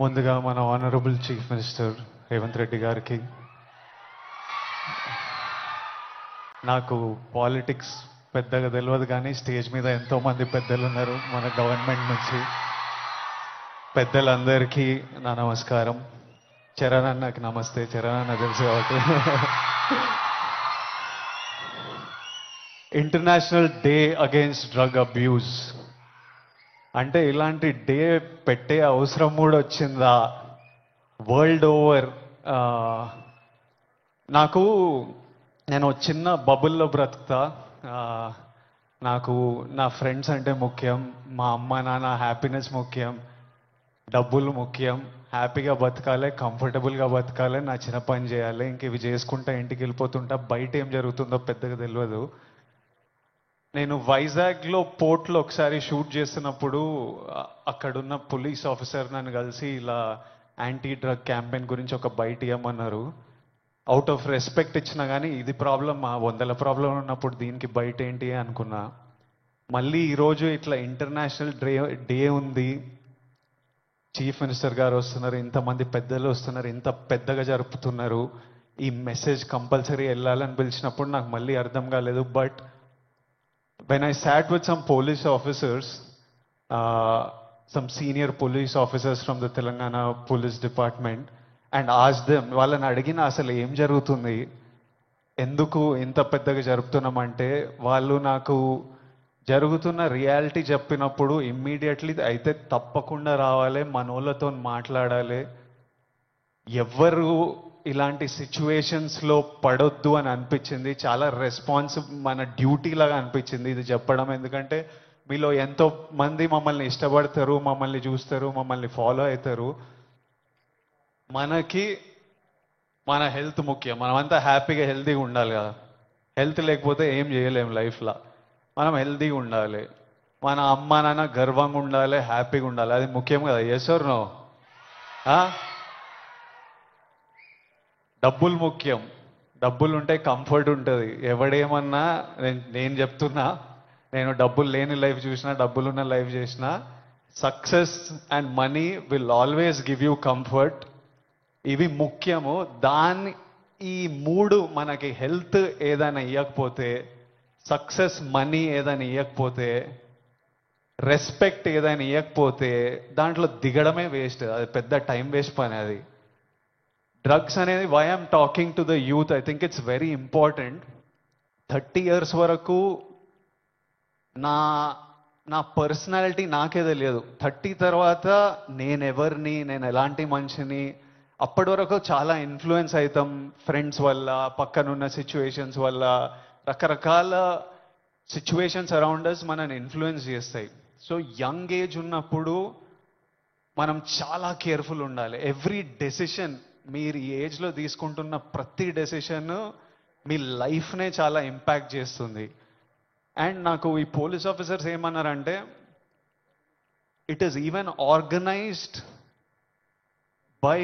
ముందుగా మన honourable chief minister Revanth Reddy గారికి, నాకు పాలిటిక్స్ పెద్దగా తెలియదు కానీ స్టేజ్ మీద ఎంతోమంది పెద్దలు ఉన్నారు మన గవర్నమెంట్ నుంచి. పెద్దలందరికీ నా నమస్కారం. చరణ్ అన్నకి నమస్తే. చరణ్ అన్న తెలుసు కాబట్టి. International day against drug abuse అంటే ఇలాంటి డే పెట్టే అవసరం కూడా వచ్చిందా వరల్డ్ ఓవర్? నేను చిన్న బబుల్లో బ్రతుకుతా. నాకు నా ఫ్రెండ్స్ అంటే ముఖ్యం, మా అమ్మ నాన్న హ్యాపీనెస్ ముఖ్యం, డబ్బులు ముఖ్యం, హ్యాపీగా బతకాలి, కంఫర్టబుల్గా బతకాలి, నా చిన్న పని చేయాలి, ఇంక ఇవి చేసుకుంటా ఇంటికి వెళ్ళిపోతుంటా. బయట ఏం జరుగుతుందో పెద్దగా తెలియదు. నేను వైజాగ్లో పోర్ట్లో ఒకసారి షూట్ చేస్తున్నప్పుడు అక్కడున్న పోలీస్ ఆఫీసర్ నన్ను కలిసి ఇలా యాంటీ డ్రగ్ క్యాంపెయిన్ గురించి ఒక బయట ఇవ్వమన్నారు. అవుట్ ఆఫ్ రెస్పెక్ట్ ఇచ్చినా కానీ ఇది ప్రాబ్లం, మా 100 ప్రాబ్లం ఉన్నప్పుడు దీనికి బయట ఏంటి అనుకున్నా. మళ్ళీ ఈరోజు ఇట్లా ఇంటర్నేషనల్ డే ఉంది, చీఫ్ మినిస్టర్ గారు వస్తున్నారు, ఇంతమంది పెద్దలు వస్తున్నారు, ఇంత పెద్దగా జరుపుతున్నారు, ఈ మెసేజ్ కంపల్సరీ వెళ్ళాలని పిలిచినప్పుడు నాకు మళ్ళీ అర్థం కాలేదు. But when I sat with some police officers, some senior police officers from the Telangana Police Department, and asked them, వాళ్ళని అడిగిన అసలు ఏం జరుగుతుంది, ఎందుకు ఇంత పెద్దగా జరుపుతున్నామంటే, వాళ్ళు నాకు జరుగుతున్న రియాలిటీ చెప్పినప్పుడు ఇమ్మీడియట్లీ అయితే తప్పకుండా రావాలి, మనోళ్ళతో మాట్లాడాలి, ఎవ్వరు ఇలాంటి సిచ్యువేషన్స్లో పడొద్దు అని అనిపించింది. చాలా మన డ్యూటీ లాగా అనిపించింది ఇది చెప్పడం. ఎందుకంటే మీలో ఎంతో మంది మమ్మల్ని ఇష్టపడతారు, మమ్మల్ని చూస్తారు, మమ్మల్ని ఫాలో అవుతారు. మనకి మన హెల్త్ ముఖ్యం. మనమంతా హ్యాపీగా హెల్తీగా ఉండాలి కదా. హెల్త్ లేకపోతే ఏం చేయలేము లైఫ్లో. మనం హెల్తీగా ఉండాలి, మన అమ్మ నాన్న గర్వంగా ఉండాలి, హ్యాపీగా ఉండాలి, అది ముఖ్యం కదా. Yes or no? డబ్బులు ముఖ్యం. డబ్బులు ఉంటే కంఫర్ట్ ఉంటుంది. ఎవడేమన్నా నేను చెప్తున్నా, నేను డబ్బులు లేని లైఫ్ చూసినా, డబ్బులున్న లైఫ్ చేసినా, success and money will always give you comfort. ఇవి ముఖ్యము. ఈ మూడు మనకి హెల్త్ ఏదైనా ఇవ్వకపోతే, సక్సెస్ మనీ ఏదైనా ఇవ్వకపోతే, రెస్పెక్ట్ ఏదైనా ఇవ్వకపోతే దాంట్లో దిగడమే వేస్ట్. అది పెద్ద టైం వేస్ట్ పని. అది డ్రగ్స్ అనేది, why I'm talking to the youth, I think it's very important. 30 years వరకు నా పర్సనాలిటీ నాకే తెలియదు. 30 తర్వాత నేనెవరిని, నేను ఎలాంటి మనిషిని, అప్పటి వరకు చాలా ఇన్ఫ్లుయెన్స్ అవుతాం ఫ్రెండ్స్ వల్ల, పక్కనున్న సిచ్యువేషన్స్ వల్ల. రకరకాల సిచ్యువేషన్స్ అరౌండ్ అస్ మనని ఇన్ఫ్లుయెన్స్ చేస్తాయి. సో యంగ్ ఏజ్ ఉన్నప్పుడు మనం చాలా కేర్ఫుల్ ఉండాలి. ఎవ్రీ డెసిషన్, మీరు ఈ ఏజ్లో తీసుకుంటున్న ప్రతి డెసిషన్ మీ లైఫ్నే చాలా ఇంపాక్ట్ చేస్తుంది. అండ్ నాకు ఈ పోలీస్ ఆఫీసర్స్ ఏమన్నారంటే, it is even organised by